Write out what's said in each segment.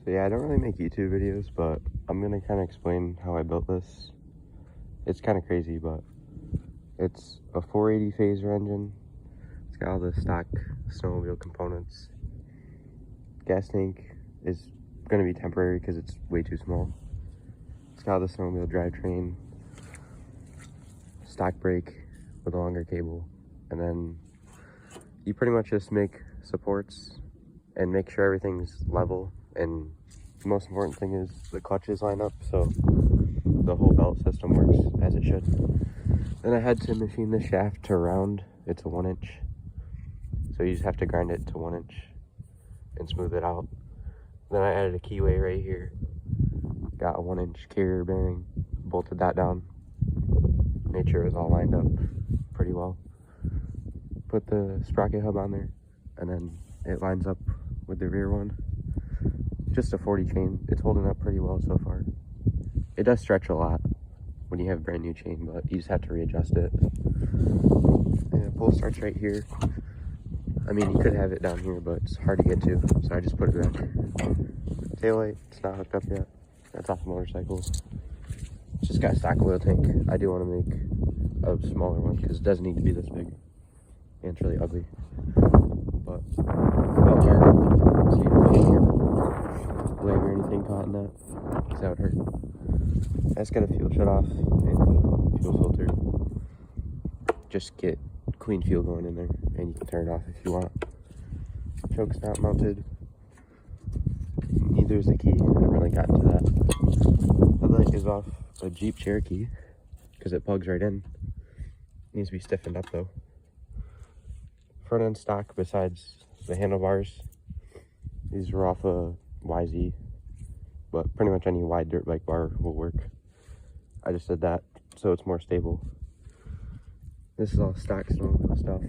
So yeah, I don't really make YouTube videos, but I'm gonna kind of explain how I built this. It's kind of crazy, but it's a 480 phaser engine. It's got all the stock snowmobile components. Gas tank is gonna be temporary because it's way too small. It's got the snowmobile drivetrain, stock brake with a longer cable, and then you pretty much just make supports and make sure everything's level, and the most important thing is the clutches line up so the whole belt system works as it should. Then I had to machine the shaft to round. It's a 1-inch, so you just have to grind it to 1-inch and smooth it out. Then I added a keyway right here, got a 1-inch carrier bearing, bolted that down, made sure it was all lined up pretty well. Put the sprocket hub on there, and then it lines up with the rear one. Just a 40 chain. It's holding up pretty well so far. It does stretch a lot when you have brand new chain, but you just have to readjust it. And pull starts right here. I mean, you could have it down here, but it's hard to get to, so I just put it back. Taillight, it's not hooked up yet. That's off the motorcycle. It's just got a stock oil tank. I do want to make a smaller one because it doesn't need to be this big. And it's really ugly. But belt bar, see leg or anything caught in that, because that would hurt. I just got a fuel shut off and a fuel filter. Just get clean fuel going in there, and you can turn it off if you want. Choke's not mounted. Neither is the key. I haven't really gotten to that. Headlight is off a Jeep Cherokee because it plugs right in. Needs to be stiffened up though. Front end stock besides the handlebars. These are off a YZ, but pretty much any wide dirt bike bar will work. I just did that so it's more stable. This is all stock snowmobile stuff,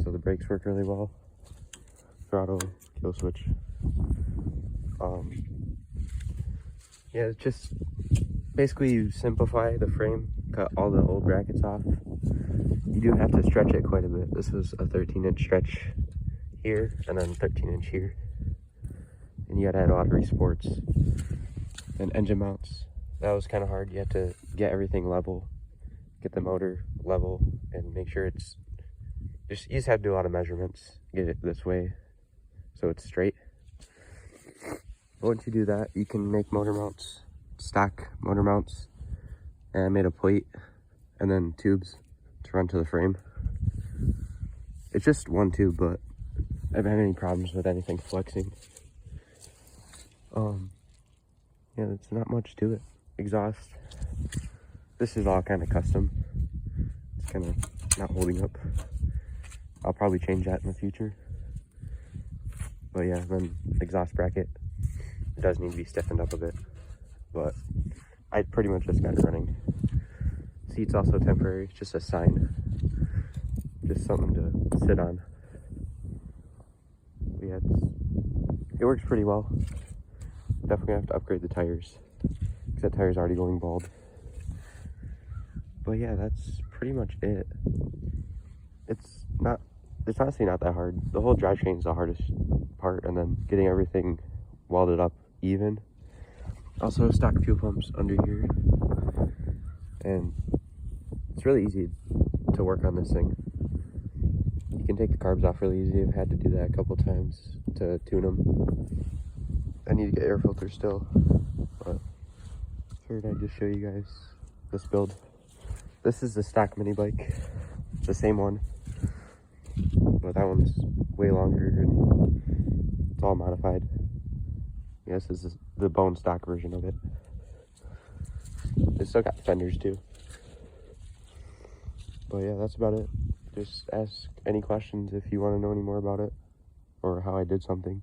so the brakes work really well. Throttle, kill switch. Yeah, it's just basically you simplify the frame, cut all the old brackets off. You do have to stretch it quite a bit. This was a 13-inch stretch here, and then 13-inch here. And you gotta add battery sports and engine mounts. That was kind of hard. You have to get everything level, get the motor level, and make sure it's you just have to do a lot of measurements, get it this way so it's straight. But once you do that, you can make motor mounts, stock motor mounts, and I made a plate and then tubes to run to the frame. It's just one tube, but I haven't had any problems with anything flexing. Yeah, there's not much to it. Exhaust. This is all kind of custom. It's kind of not holding up. I'll probably change that in the future. But yeah, then exhaust bracket. It does need to be stiffened up a bit, but I pretty much just got it running. Seat's also temporary, it's just a sign. Just something to sit on. But yeah, it works pretty well. Definitely have to upgrade the tires, because that tire's already going bald. But yeah, that's pretty much it. It's honestly not that hard. The whole drivetrain is the hardest part, and then getting everything welded up even. Also stock fuel pumps under here, and it's really easy to work on this thing. You can take the carbs off really easy. I've had to do that a couple times to tune them. I need to get air filters still, but figured I'd just show you guys this build. This is the stock mini bike. It's the same one, but that one's way longer and it's all modified. Yes, this is the bone stock version of it. It's still got fenders too. But yeah, that's about it. Just ask any questions if you want to know any more about it or how I did something.